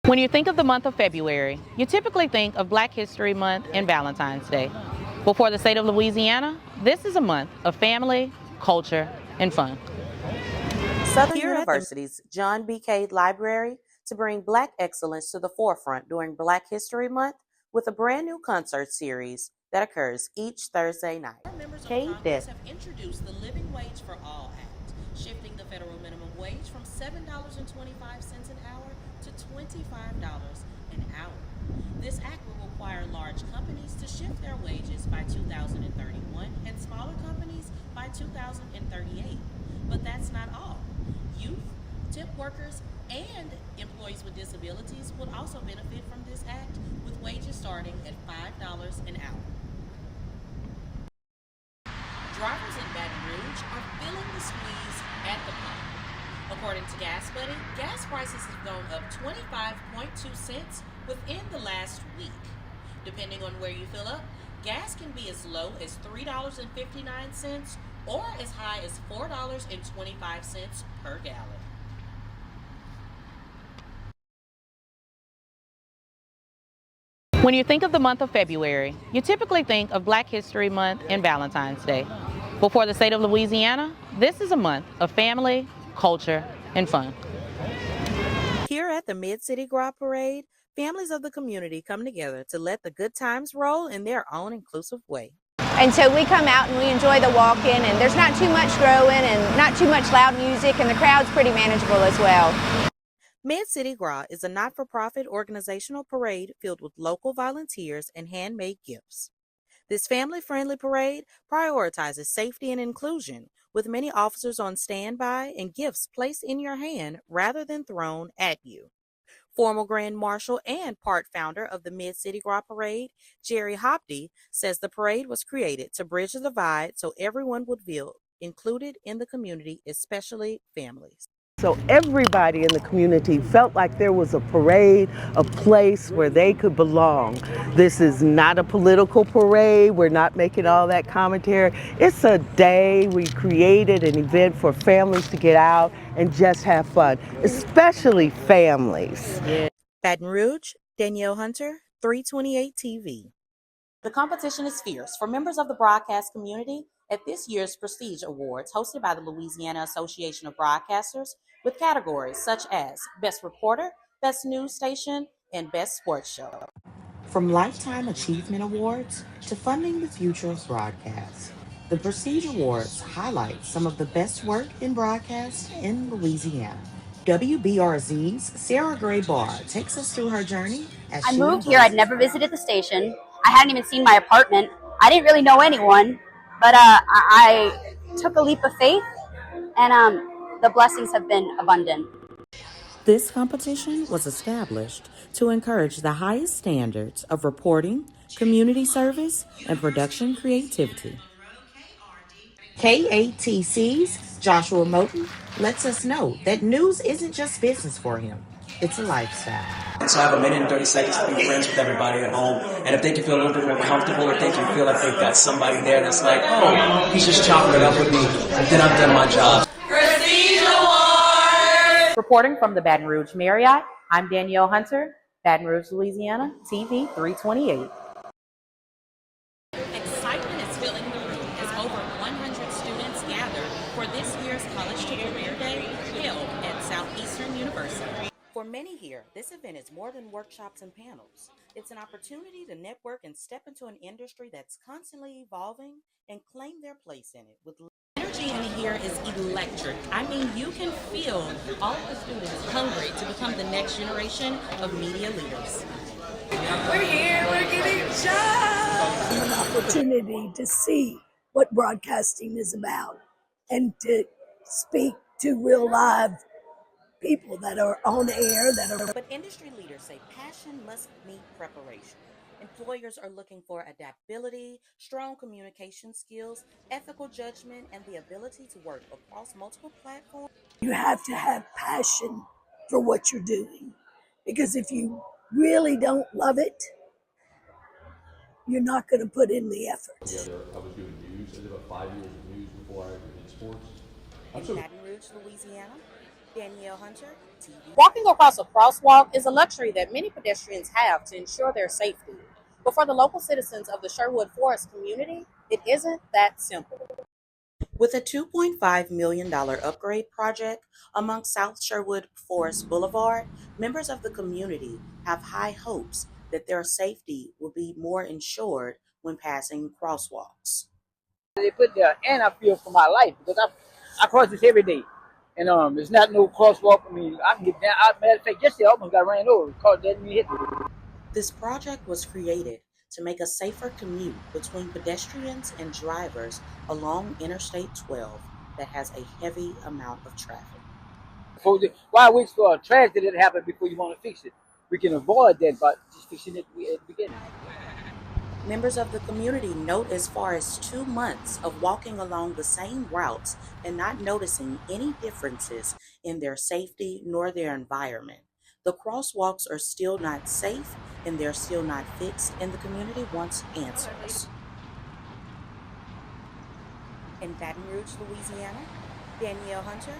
When you think of the month of February, you typically think of Black History Month and Valentine's Day. But for the state of Louisiana, this is a month of family, culture, and fun. Southern University's John B. Cade Library to bring Black excellence to the forefront during Black History Month with a brand new concert series that occurs each Thursday night. Members of Congress have introduced the Living Wage for All Act, shifting the federal minimum wage from $7.25 an hour to $25 an hour. This act will require large companies to shift their wages by 2031 and smaller companies by 2038. But that's not all. Youth, temp workers, and employees with disabilities would also benefit from this act, with wages starting at $5 an hour. Drivers in Baton Rouge are feeling the squeeze at the pump. According to Gas Buddy, gas prices have gone up 25.2 cents within the last week. Depending on where you fill up, gas can be as low as $3.59 or as high as $4.25 per gallon. When you think of the month of February, you typically think of Black History Month and Valentine's Day. But for the state of Louisiana, this is a month of family, culture, and fun. Here at the Mid-City Gras Parade, families of the community come together to let the good times roll in their own inclusive way. And so we come out and we enjoy the walk-in, and there's not too much growing and not too much loud music, and the crowd's pretty manageable as well. Mid-City Gras is a not-for-profit organizational parade filled with local volunteers and handmade gifts. This family-friendly parade prioritizes safety and inclusion, with many officers on standby and gifts placed in your hand rather than thrown at you. Former Grand Marshal and part founder of the Mid-City Gras Parade, Jerry Hopty, says the parade was created to bridge the divide so everyone would feel included in the community, especially families. So everybody in the community felt like there was a parade, a place where they could belong. This is not a political parade. We're not making all that commentary. It's a day we created an event for families to get out and just have fun, especially families. Baton Rouge, Danielle Hunter, 328 TV. The competition is fierce for members of the broadcast community at this year's Prestige Awards hosted by the Louisiana Association of Broadcasters, with categories such as Best Reporter, Best News Station, and Best Sports Show. From Lifetime Achievement Awards to funding the future of broadcast, the Prestige Awards highlight some of the best work in broadcast in Louisiana. WBRZ's Sarah Gray Barr takes us through her journey. I moved here. I'd never visited the station. I hadn't even seen my apartment. I didn't really know anyone, but I took a leap of faith, and the blessings have been abundant. This competition was established to encourage the highest standards of reporting, community service, and production creativity. KATC's Joshua Moten lets us know that news isn't just business for him, it's a lifestyle. So I have a minute and 30 seconds to be friends with everybody at home. And if they can feel a little bit more comfortable, or if they can feel like they've got somebody there that's like, oh, he's just chopping it up with me, then I've done my job. Prestige Awards! Reporting from the Baton Rouge Marriott, I'm Danielle Hunter, Baton Rouge, Louisiana, TV 328. Excitement is filling the room as over 100 students gather for this year's College to Career Day held at Southeastern University. For many here, this event is more than workshops and panels. It's an opportunity to network and step into an industry that's constantly evolving and claim their place in it. With Energy in here is electric. I mean, you can feel all of the students hungry to become the next generation of media leaders. We're here, we're getting jobs. An opportunity to see what broadcasting is about and to speak to real live people that are on air, But industry leaders say passion must meet preparation. Employers are looking for adaptability, strong communication skills, ethical judgment, and the ability to work across multiple platforms. You have to have passion for what you're doing, because if you really don't love it, you're not going to put in the effort. I was doing news. I did about 5 years of news before I did sports. In Baton Rouge, Louisiana, Danielle Hunter, TV. Walking across a crosswalk is a luxury that many pedestrians have to ensure their safety. But for the local citizens of the Sherwood Forest community, it isn't that simple. With a $2.5 million upgrade project along South Sherwood Forest Boulevard, members of the community have high hopes that their safety will be more ensured when passing crosswalks. They put there, and I fear for my life because I cross this every day, and it's not no crosswalk. I mean, I can get down. Matter of fact, yesterday I almost got ran over. Car didn't hit me. This project was created to make a safer commute between pedestrians and drivers along Interstate 12 that has a heavy amount of traffic. Why wait for a tragedy to happen before you want to fix it? We can avoid that by just fixing it at the beginning. Members of the community note as far as 2 months of walking along the same routes and not noticing any differences in their safety nor their environment. The crosswalks are still not safe and they're still not fixed, and the community wants answers. In Baton Rouge, Louisiana, Danielle Hunter,